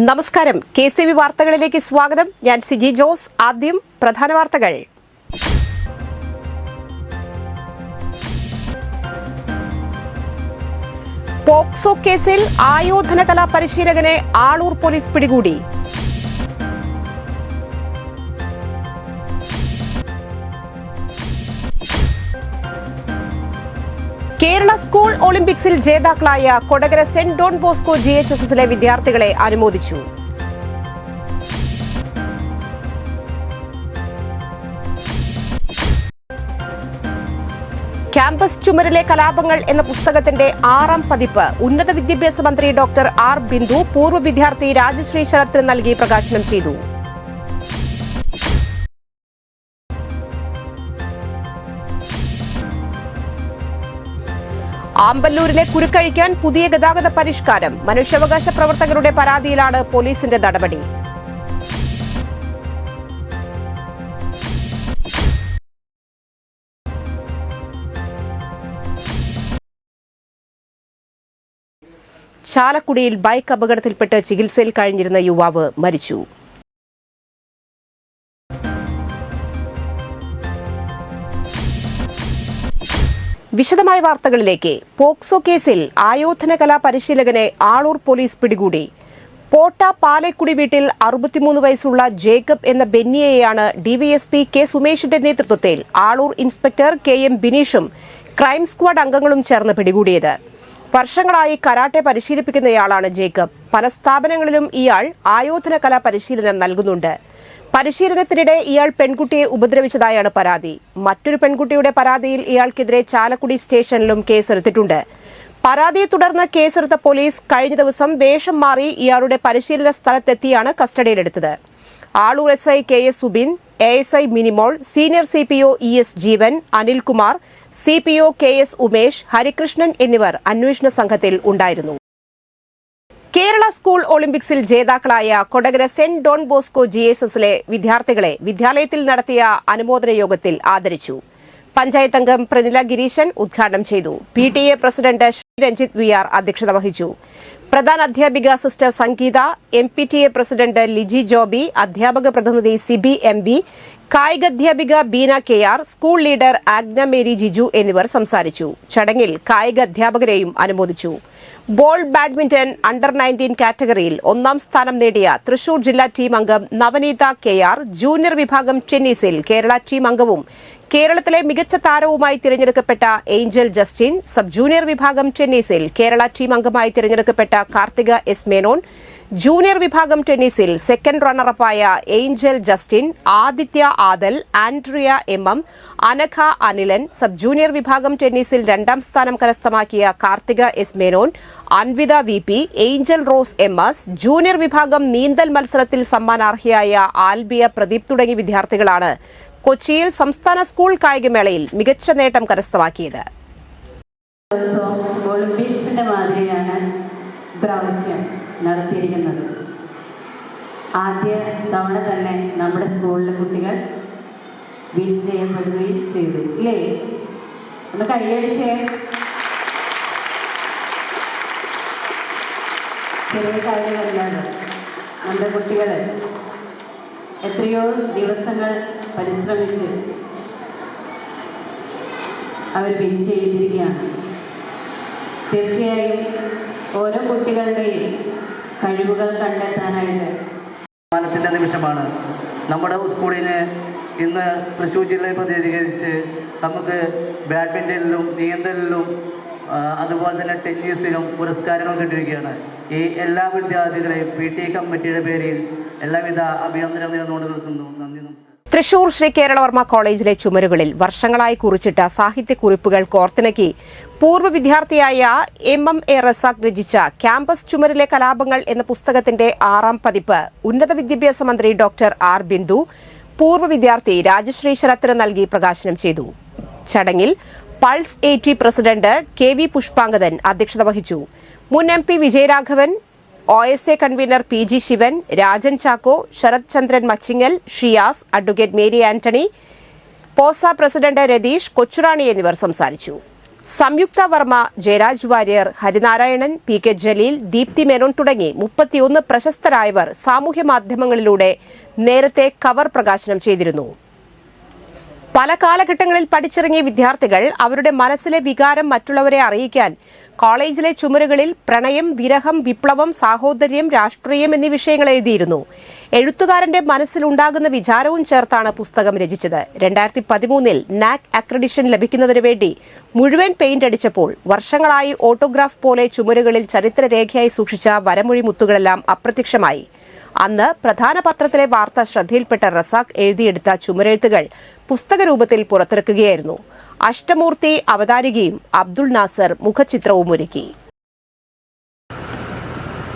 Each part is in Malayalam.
നമസ്കാരം. KCV വാർത്തകളിലേക്ക് സ്വാഗതം. ഞാൻ സിജി ജോസ്. ആദ്യം പ്രധാന വാർത്തകൾ. പോക്സോ കേസിൽ ആയോധന കലാ പരിശീലകനെ ആളൂർ പോലീസ് പിടികൂടി. കേരള സ്കൂൾ ഒളിമ്പിക്സിൽ ജേതാക്കളായ കൊടകര സെന്റ് ഡോൺ ബോസ്കോ GHSSലെ വിദ്യാർത്ഥികളെ അനുമോദിച്ചു. ക്യാമ്പസ് ചുമരിലെ കലാപങ്ങൾ എന്ന പുസ്തകത്തിന്റെ 6ാം പതിപ്പ് ഉന്നത വിദ്യാഭ്യാസ മന്ത്രി ഡോക്ടർ ആർ ബിന്ദു പൂർവ്വ വിദ്യാർത്ഥി രാജശ്രീ ശരത്തിന് നൽകി പ്രകാശനം ചെയ്തു. ആമ്പല്ലൂരിലെ കുരുക്കഴിക്കാൻ പുതിയ ഗതാഗത പരിഷ്കാരം. മനുഷ്യാവകാശ പ്രവർത്തകരുടെ പരാതിയിലാണ് പോലീസിന്റെ നടപടി. ചാലക്കുടിയിൽ ബൈക്ക് അപകടത്തിൽപ്പെട്ട് ചികിത്സയിൽ കഴിഞ്ഞിരുന്ന യുവാവ് മരിച്ചു. വിശദമായ വാർത്തകളിലേക്ക്. പോക്സോ കേസിൽ ആയോധന കലാ പരിശീലകനെ ആളൂർ പോലീസ് പിടികൂടി. പോട്ട പാലേക്കുടി വീട്ടിൽ 63 വയസ്സുള്ള ജേക്കബ് എന്ന ബെന്നിയെയാണ് DYSP K സുമേഷിന്റെ നേതൃത്വത്തിൽ ആളൂർ ഇൻസ്പെക്ടർ KM ബിനീഷും ക്രൈം സ്ക്വാഡ് അംഗങ്ങളും ചേർന്ന് പിടികൂടിയത്. വർഷങ്ങളായി കരാട്ടെ പരിശീലിപ്പിക്കുന്നയാളാണ് ജേക്കബ്. പല സ്ഥാപനങ്ങളിലും ഇയാൾ ആയോധന കലാ പരിശീലനം നൽകുന്നുണ്ട്. പരിശീലനത്തിനിടെ ഇയാൾ പെൺകുട്ടിയെ ഉപദ്രവിച്ചതായാണ് പരാതി. മറ്റൊരു പെൺകുട്ടിയുടെ പരാതിയിൽ ഇയാൾക്കെതിരെ ചാലക്കുടി സ്റ്റേഷനിലും കേസെടുത്തിട്ടുണ്ട്. പരാതിയെ തുടർന്ന് കേസെടുത്ത പോലീസ് കഴിഞ്ഞ ദിവസം വേഷം മാറി ഇയാളുടെ പരിശീലന സ്ഥലത്തെത്തിയാണ് കസ്റ്റഡിയിലെടുത്തത്. Aloor SI KS Subin, ASI Minimol, senior CPO ES ജീവൻ, അനിൽകുമാർ, CPO KS ഉമേഷ്, ഹരികൃഷ്ണൻ എന്നിവർ അന്വേഷണ സംഘത്തിൽ ഉണ്ടായിരുന്നു. കേരള സ്കൂൾ ഒളിമ്പിക്സിൽ ജേതാക്കളായ കൊടകര സെന്റ് ഡോൺ ബോസ്കോ GHSSലെ വിദ്യാർത്ഥികളെ വിദ്യാലയത്തിൽ നടത്തിയ അനുമോദന യോഗത്തിൽ ആദരിച്ചു. പഞ്ചായത്ത് അംഗം പ്രനില ഗിരീശൻ ഉദ്ഘാടനം ചെയ്തു. PTA president Shri Ranjith VR അധ്യക്ഷത വഹിച്ചു. പ്രധാന അധ്യാപിക sister Sangeetha, MPTA president Liji Joby, അധ്യാപക പ്രതിനിധി സിബി MV, കായികാധ്യാപിക Beena KR, school leader Agna Mary Jiju എന്നിവർ സംസാരിച്ചു. ചടങ്ങിൽ കായിക അധ്യാപകരെയും അനുമോദിച്ചു. ബോൾ ബാഡ്മിന്റൺ അണ്ടർ 19 കാറ്റഗറിയിൽ 1ാം സ്ഥാനം നേടിയ തൃശൂർ ജില്ലാ ടീം അംഗം നവനീത KR, ജൂനിയർ വിഭാഗം ടെന്നീസിൽ കേരള ടീം അംഗവും കേരളത്തിലെ മികച്ച താരവുമായി തിരഞ്ഞെടുക്കപ്പെട്ട ഏഞ്ചൽ ജസ്റ്റിൻ, സബ് ജൂനിയർ വിഭാഗം ടെന്നീസിൽ കേരള ടീം അംഗമായി തിരഞ്ഞെടുക്കപ്പെട്ട കാർത്തിക S മേനോൻ, ജൂനിയർ വിഭാഗം ടെന്നീസിൽ സെക്കൻഡ് റണ്ണറപ്പായ Angel Justin, Aditya Adal, Andrea MM, Anagha Anilan, sub junior വിഭാഗം ടെന്നീസിൽ 2ാം സ്ഥാനം കരസ്ഥമാക്കിയ Karthika S Menon, Anvitha VP, Angel Rose MS, junior വിഭാഗം നീന്തൽ മത്സരത്തിൽ സമ്മാനാർഹയായ ആൽബിയ പ്രദീപ് തുടങ്ങിയ വിദ്യാർത്ഥികളാണ് കൊച്ചിയിൽ സംസ്ഥാന സ്കൂൾ കായികമേളയിൽ മികച്ച നേട്ടം കരസ്ഥമാക്കിയത്. ഒളിമ്പിക്സിന്റെ മാതിരിയാണ് പ്രാവശ്യം നടത്തിയിരിക്കുന്നത്. ആദ്യ തവണ തന്നെ നമ്മുടെ സ്കൂളിലെ കുട്ടികൾ വിൻ ചെയ്യപ്പെടുകയും ചെയ്തു. ഇല്ലേ? ഒന്ന് കൈയടിച്ചേ. ചെറിയ കാര്യമല്ലാതെ നമ്മുടെ കുട്ടികൾ എത്രയോ ദിവസങ്ങൾ പരിശ്രമിച്ച് അവർ വിൻ ചെയ്തിരിക്കുകയാണ്. തീർച്ചയായും ഓരോ കുട്ടികളുടെയും കഴിവുകൾ കണ്ടെത്താനായിട്ട് മാനത്തിൻ്റെ നിമിഷമാണ്. നമ്മുടെ സ്കൂളിന് ഇന്ന് തൃശ്ശൂർ ജില്ലയെ പ്രതിനിധീകരിച്ച് നമുക്ക് ബാഡ്മിൻ്റണിലും നീന്തലിലും അതുപോലെ തന്നെ ടെന്നീസിലും പുരസ്കാരങ്ങൾ കിട്ടിയിരിക്കുകയാണ്. ഈ എല്ലാ വിദ്യാർത്ഥികളെയും PTA കമ്മിറ്റിയുടെ പേരിൽ എല്ലാവിധ അഭിനന്ദനം നേർന്നുകൊണ്ട് നിർത്തുന്നു. നന്ദി. തൃശൂർ ശ്രീ കേരളവർമ്മ കോളേജിലെ ചുമരുകളിൽ വർഷങ്ങളായി കുറിച്ചിട്ട സാഹിത്യക്കുറിപ്പുകൾ കോർത്തിണക്കി പൂർവ്വ വിദ്യാർത്ഥിയായ MMA റസാഖ് രചിച്ച ക്യാമ്പസ് ചുമരിലെ കലാപങ്ങൾ എന്ന പുസ്തകത്തിന്റെ 6ാം പതിപ്പ് ഉന്നത വിദ്യാഭ്യാസ മന്ത്രി ഡോക്ടർ ആർ ബിന്ദു പൂർവ്വ വിദ്യാർത്ഥി രാജശ്രീ ശരത്തിന് നൽകി പ്രകാശനം ചെയ്തു. ചടങ്ങിൽ pulse AT president KV Pushpangadan അധ്യക്ഷത വഹിച്ചു. മുൻ MP Vijayaraghavan, OSA convener PG Sivan, Rajan Chacko, Sarath Chandran Machingal, Shiyas, advocate Mary Antony, പോസ പ്രസിഡന്റ് രതീഷ്, കൊച്ചുറാണി എന്നിവർ സംസാരിച്ചു. സംയുക്ത വർമ്മ, ജയരാജ് വാര്യർ, ഹരിനാരായണൻ, പി കെ ജലീൽ, ദീപ്തി മേനോൻ തുടങ്ങി 31 പ്രശസ്തരായവർ സാമൂഹ്യ മാധ്യമങ്ങളിലൂടെ നേരത്തെ കവർ പ്രകാശനം ചെയ്തിരുന്നു. പല കാലഘട്ടങ്ങളിൽ പഠിച്ചിറങ്ങിയ വിദ്യാർത്ഥികൾ അവരുടെ മനസ്സിലെ വികാരം മറ്റുള്ളവരെ അറിയിക്കാൻ കോളേജിലെ ചുമരുകളിൽ പ്രണയം, വിരഹം, വിപ്ലവം, സാഹോദര്യം, രാഷ്ട്രീയം എന്നീ വിഷയങ്ങൾ എഴുതിയിരുന്നു. എഴുത്തുകാരന്റെ മനസ്സിലുണ്ടാകുന്ന വിചാരവും ചേർത്താണ് പുസ്തകം രചിച്ചത്. 2013 നാക് അക്രഡിഷൻ ലഭിക്കുന്നതിനു വേണ്ടി മുഴുവൻ പെയിന്റ് അടിച്ചപ്പോൾ വർഷങ്ങളായി ഓട്ടോഗ്രാഫ് പോലെ ചുമരുകളിൽ ചരിത്രരേഖയായി സൂക്ഷിച്ച വരമൊഴി മുത്തുകളെല്ലാം അപ്രത്യക്ഷമായി. അന്ന് പ്രധാന പത്രത്തിലെ വാർത്ത ശ്രദ്ധയിൽപ്പെട്ട റസാഖ് എഴുതിയെടുത്ത ചുമരെഴുത്തുകൾ പുസ്തകരൂപത്തിൽ പുറത്തിറക്കുകയായിരുന്നു. അഷ്ടമൂർത്തി അവതാരികയും അബ്ദുൾ നാസർ മുഖചിത്രവും ഒരുക്കി.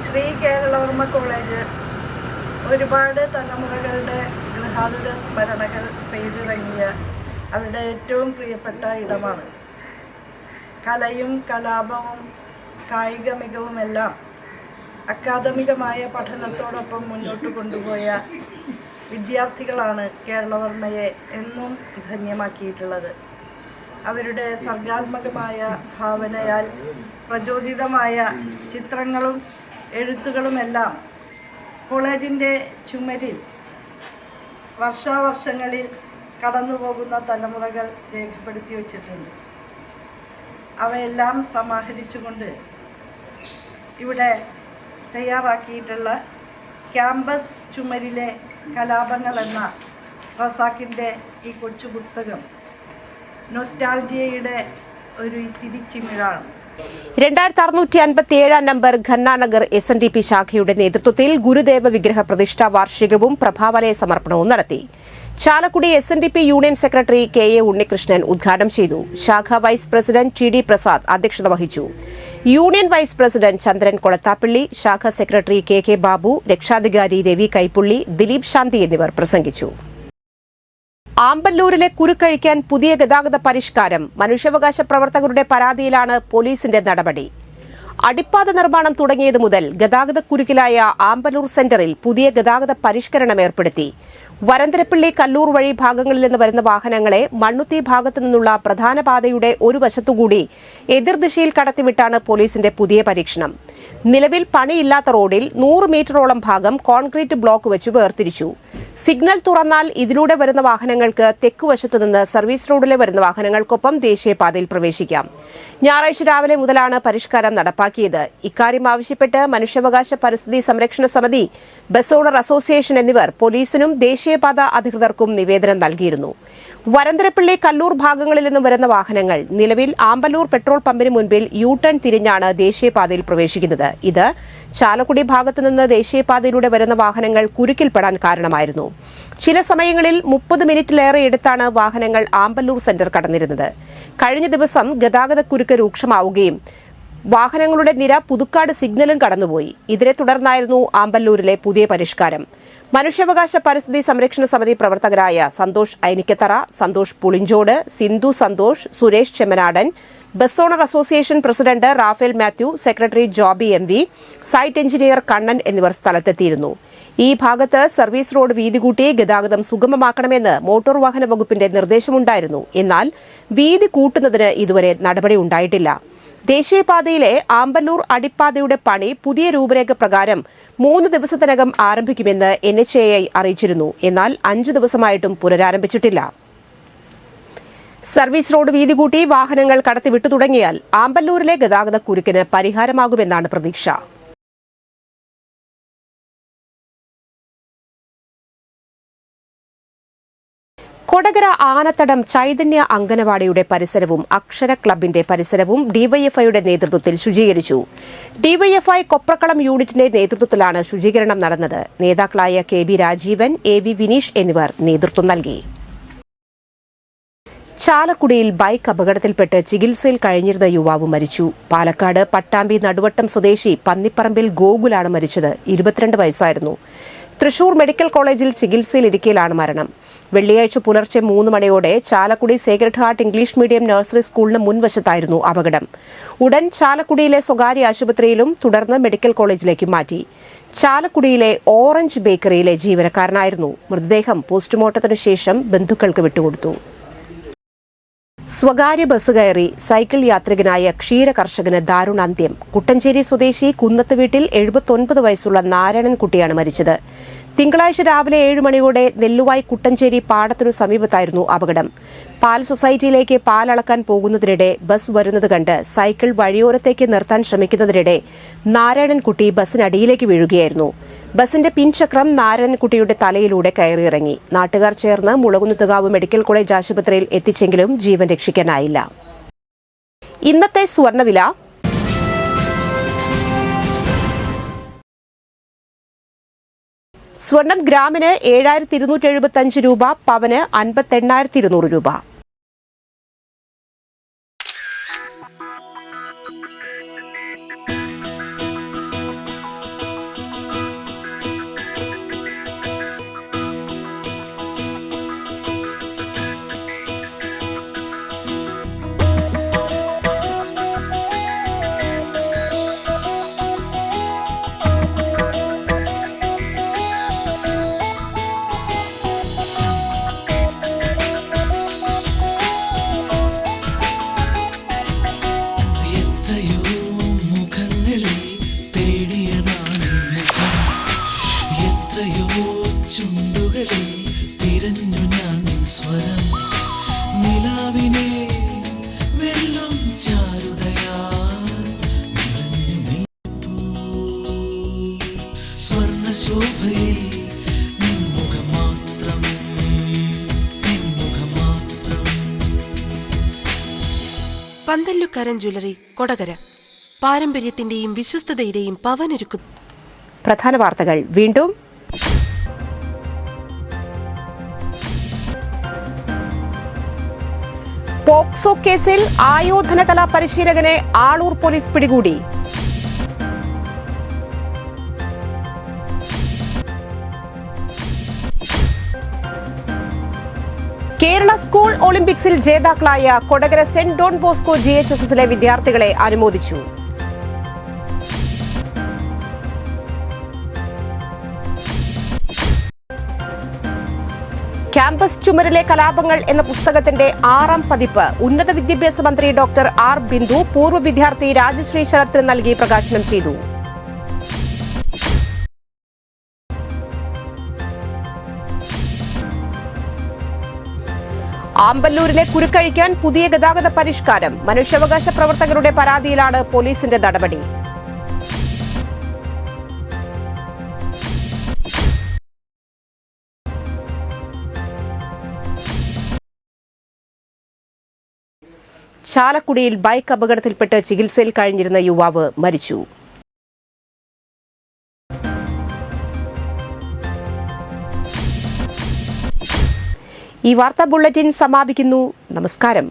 ശ്രീ കേരളവർമ്മ കോളേജ് ഒരുപാട് തലമുറകളുടെ ഗൃഹാതുര സ്മരണകൾ പെയ്തിറങ്ങിയ അവരുടെ ഏറ്റവും പ്രിയപ്പെട്ട ഇടമാണ്. കലയും കലാപവും കായിക മികവുമെല്ലാം അക്കാദമികമായ പഠനത്തോടൊപ്പം മുന്നോട്ട് കൊണ്ടുപോയ വിദ്യാർത്ഥികളാണ് കേരളവർമ്മയെ എന്നും ധന്യമാക്കിയിട്ടുള്ളത്. അവരുടെ സർഗാത്മകമായ ഭാവനയാൽ പ്രചോദിതമായ ചിത്രങ്ങളും എഴുത്തുകളുമെല്ലാം കോളേജിൻ്റെ ചുമരിൽ വർഷാവർഷങ്ങളിൽ കടന്നുപോകുന്ന തലമുറകൾ രേഖപ്പെടുത്തി വച്ചിട്ടുണ്ട്. അവയെല്ലാം സമാഹരിച്ചുകൊണ്ട് ഇവിടെ തയ്യാറാക്കിയിട്ടുള്ള ക്യാമ്പസ് ചുമരിലെ കലാപങ്ങൾ എന്ന റസാക്കിൻ്റെ ഈ കൊച്ചു പുസ്തകം നൊസ്റ്റാൾജിയയുടെ ഒരു തിരിച്ചിമിഴാണ്. 2657 നമ്പർ ഖന്നാനഗർ SNDP ശാഖയുടെ നേതൃത്വത്തിൽ ഗുരുദേവ വിഗ്രഹ പ്രതിഷ്ഠാ വാർഷികവും പ്രഭാവലയ സമർപ്പണവും നടത്തി. Chalakudy SNDP union secretary KA Unnikrishnan ഉദ്ഘാടനം ചെയ്തു. ശാഖ വൈസ് പ്രസിഡന്റ് TD പ്രസാദ് അധ്യക്ഷത വഹിച്ചു. യൂണിയൻ വൈസ് പ്രസിഡന്റ് ചന്ദ്രൻ കൊളത്താപ്പള്ളി, ശാഖ സെക്രട്ടറി KK ബാബു, രക്ഷാധികാരി രവി കൈപ്പുള്ളി, ദിലീപ് ശാന്തി എന്നിവർ പ്രസംഗിച്ചു. ആമ്പല്ലൂരിലെ കുരുക്കഴിക്കാൻ പുതിയ ഗതാഗത പരിഷ്കാരം. മനുഷ്യാവകാശ പ്രവർത്തകരുടെ പരാതിയിലാണ് പോലീസിന്റെ നടപടി. അടിപ്പാത നിർമ്മാണം തുടങ്ങിയത് മുതൽ ഗതാഗത കുരുക്കിലായ ആമ്പല്ലൂർ സെന്ററിൽ പുതിയ ഗതാഗത പരിഷ്കരണം ഏർപ്പെടുത്തി. വരന്തരപ്പള്ളി, കല്ലൂർ വഴി ഭാഗങ്ങളിൽ നിന്ന് വരുന്ന വാഹനങ്ങളെ മണ്ണുത്തി ഭാഗത്തു നിന്നുള്ള പ്രധാന പാതയുടെ ഒരു വശത്തുകൂടി എതിർദിശയിൽ കടത്തിവിട്ടാണ് പോലീസിന്റെ പുതിയ പരീക്ഷണം. നിലവിൽ പണിയില്ലാത്ത റോഡിൽ 100 മീറ്ററോളം ഭാഗം കോൺക്രീറ്റ് ബ്ലോക്ക് വെച്ച് വേർതിരിച്ചു. സിഗ്നൽ തുറന്നാൽ ഇതിലൂടെ വരുന്ന വാഹനങ്ങൾക്ക് തെക്കുവശത്തുനിന്ന് സർവീസ് റോഡിലെ വരുന്ന വാഹനങ്ങൾക്കൊപ്പം ദേശീയപാതയിൽ പ്രവേശിക്കാം. ഞായറാഴ്ച രാവിലെ മുതലാണ് പരിഷ്കാരം നടപ്പാക്കിയത്. ഇക്കാര്യം ആവശ്യപ്പെട്ട് മനുഷ്യാവകാശ പരിസ്ഥിതി സംരക്ഷണ സമിതി, ബസ് ഓണർ അസോസിയേഷൻ എന്നിവർ പോലീസിനും ദേശീയപാത അധികൃതർക്കും നിവേദനം നൽകിയിരുന്നു. വരന്തരപ്പള്ളി, കല്ലൂർ ഭാഗങ്ങളിൽ നിന്ന് വരുന്ന വാഹനങ്ങൾ നിലവിൽ ആമ്പല്ലൂർ പെട്രോൾ പമ്പിന് മുൻപിൽ യു-ടേൺ തിരിഞ്ഞാണ് ദേശീയപാതയിൽ പ്രവേശിക്കുന്നത്. ഇത് ചാലക്കുടി ഭാഗത്തുനിന്ന് ദേശീയപാതയിലൂടെ വരുന്ന വാഹനങ്ങൾ കുരുക്കിൽപ്പെടാൻ കാരണമായിരുന്നു. ചില സമയങ്ങളിൽ 30 മിനിറ്റിലേറെ എടുത്താണ് വാഹനങ്ങൾ ആമ്പല്ലൂർ സെന്റർ കടന്നിരുന്നത്. കഴിഞ്ഞ ദിവസം ഗതാഗത കുരുക്ക് രൂക്ഷമാവുകയും വാഹനങ്ങളുടെ നിര പുതുക്കാട് സിഗ്നലും കടന്നുപോയി. ഇതിനെ തുടർന്നായിരുന്നു ആമ്പല്ലൂരിലെ പുതിയ പരിഷ്കാരം. മനുഷ്യാവകാശ പരിസ്ഥിതി സംരക്ഷണ സമിതി പ്രവർത്തകരായ Santhosh Ainikkathara, Santhosh Pulinchodu, Sindhu Santhosh, Suresh Chemmanadan, bus owner association president Raphael Mathew, secretary Joby MV, site engineer Kannan എന്നിവർ സ്ഥലത്തെത്തിയിരുന്നു. ഈ ഭാഗത്ത് സർവീസ് റോഡ് വീതി കൂട്ടി ഗതാഗതം സുഗമമാക്കണമെന്ന് മോട്ടോർ വാഹന വകുപ്പിന്റെ നിർദ്ദേശമുണ്ടായിരുന്നു. എന്നാൽ വീതി കൂട്ടുന്നതിന് ഇതുവരെ നടപടി ഉണ്ടായിട്ടില്ല. ദേശീയപാതയിലെ ആമ്പല്ലൂർ അടിപ്പാതയുടെ പണി പുതിയ രൂപരേഖ പ്രകാരം 3 ദിവസത്തിനകം ആരംഭിക്കുമെന്ന് NHAI അറിയിച്ചിരുന്നു. എന്നാൽ 5 ദിവസമായിട്ടും പുനരാരംഭിച്ചിട്ടില്ല. സർവീസ് റോഡ് വീതി കൂട്ടി വാഹനങ്ങൾ കടത്തിവിട്ടു തുടങ്ങിയാൽ ആമ്പല്ലൂരിലെ ഗതാഗത കുരുക്കിന് പരിഹാരമാകുമെന്നാണ് പ്രതീക്ഷ. കൊടകര ആനത്തടം ചൈതന്യ അംഗനവാടിയുടെ പരിസരവും അക്ഷര ക്ലബിന്റെ പരിസരവും ഡിവൈഎഫ്ഐയുടെ നേതൃത്വത്തിൽ ശുചീകരിച്ചു. ഡിവൈഎഫ്ഐ കൊപ്രക്കളം യൂണിറ്റിന്റെ നേതൃത്വത്തിലാണ് ശുചീകരണം നടന്നത്. നേതാക്കളായ KB രാജീവൻ, AV വിനീഷ് എന്നിവർ നേതൃത്വം നൽകി. ചാലക്കുടിയിൽ ബൈക്ക് അപകടത്തിൽപ്പെട്ട് ചികിത്സയിൽ കഴിഞ്ഞിരുന്ന യുവാവ് മരിച്ചു. പാലക്കാട് പട്ടാമ്പി നടുവട്ടം സ്വദേശി പന്നിപ്പറമ്പിൽ ഗോകുലാണ് മരിച്ചത്. 22 വയസ്സായിരുന്നു. തൃശൂർ മെഡിക്കൽ കോളേജിൽ ചികിത്സയിലിരിക്കെയാണ് മരണം. വെള്ളിയാഴ്ച പുലർച്ചെ 3 മണിയോടെ Chalakudy Sacred heart English medium nursery സ്കൂളിന് മുൻവശത്തായിരുന്നു അപകടം. ഉടൻ ചാലക്കുടിയിലെ സ്വകാര്യ ആശുപത്രിയിലും തുടർന്ന് മെഡിക്കൽ കോളേജിലേക്കും മാറ്റി. ചാലക്കുടിയിലെ ഓറഞ്ച് ബേക്കറിയിലെ ജീവനക്കാരനായിരുന്നു. മൃതദേഹം പോസ്റ്റ്മോർട്ടത്തിനു ശേഷം ബന്ധുക്കൾക്ക് വിട്ടുകൊടുത്തു. സ്വകാര്യ ബസ് കയറി സൈക്കിൾ യാത്രികനായ ക്ഷീര കർഷകന് ദാരുണാന്ത്യം. കുട്ടഞ്ചേരി സ്വദേശി കുന്നത്ത് വീട്ടിൽ 79 വയസ്സുള്ള നാരായണൻകുട്ടിയാണ് മരിച്ചത്. തിങ്കളാഴ്ച രാവിലെ 7 മണിയോടെ നെല്ലുവായി കുട്ടഞ്ചേരി പാടത്തിനു സമീപത്തായിരുന്നു അപകടം. പാൽ സൊസൈറ്റിയിലേക്ക് പാലളക്കാൻ പോകുന്നതിനിടെ ബസ് വരുന്നത് കണ്ട് സൈക്കിൾ വഴിയോരത്തേക്ക് നിർത്താൻ ശ്രമിക്കുന്നതിനിടെ നാരായണൻകുട്ടി ബസിനടിയിലേക്ക് വീഴുകയായിരുന്നു. ബസിന്റെ പിൻചക്രം നാരായണൻകുട്ടിയുടെ തലയിലൂടെ കയറിയിറങ്ങി. നാട്ടുകാർ ചേർന്ന് മുളകുന്നത്തുകാവ് മെഡിക്കൽ കോളേജ് ആശുപത്രിയിൽ എത്തിച്ചെങ്കിലും ജീവൻ രക്ഷിക്കാനായില്ല. ഇന്നത്തെ സ്വർണ്ണവില സ്വർണം ഗ്രാമിന് 7275 രൂപ, പവന് 58,200 രൂപ. ചുണ്ടുകളിൽ തിരഞ്ഞു ഞാൻ സ്വരം നിലാവിനെ വെള്ളം ചാരുതയാ സ്വർണശോഭയിൽ നിൻമുഖം മാത്രം പന്തല്ലുക്കാരൻ ജ്വല്ലറി കൊടകര പാരമ്പര്യത്തിന്റെയും വിശ്വസ്തതയുടെയും പവനൊരുക്കുന്നു. പ്രധാന വാർത്തകൾ വീണ്ടും. പോക്സോ കേസിൽ ആയോധന കലാ പരിശീലകനെ ആളൂർ പോലീസ് പിടികൂടി. കേരള സ്കൂൾ ഒളിമ്പിക്സിൽ ജേതാക്കളായ കൊടകര സെന്റ് ഡോൺ ബോസ്കോ GHSSലെ വിദ്യാർത്ഥികളെ അനുമോദിച്ചു. ക്യാമ്പസ് ചുമരിലെ കലാപങ്ങൾ എന്ന പുസ്തകത്തിന്റെ 6ാം പതിപ്പ് ഉന്നത വിദ്യാഭ്യാസ മന്ത്രി ഡോക്ടർ ആർ ബിന്ദു പൂർവ്വ വിദ്യാർത്ഥി രാജശ്രീ ശരത്തിന് നൽകി പ്രകാശനം ചെയ്തു. ആമ്പല്ലൂരിലെ കുരുക്കഴിക്കാൻ പുതിയ ഗതാഗത പരിഷ്കാരം. മനുഷ്യാവകാശ പ്രവർത്തകരുടെ പരാതിയിലാണ് പോലീസിന്റെ നടപടി. ചാലക്കുടിയിൽ ബൈക്ക് അപകടത്തിൽപ്പെട്ട് ചികിത്സയിൽ കഴിഞ്ഞിരുന്ന യുവാവ് മരിച്ചു. ഈ വാർത്താ ബുള്ളറ്റിൻ സമാപിക്കുന്നു. നമസ്കാരം.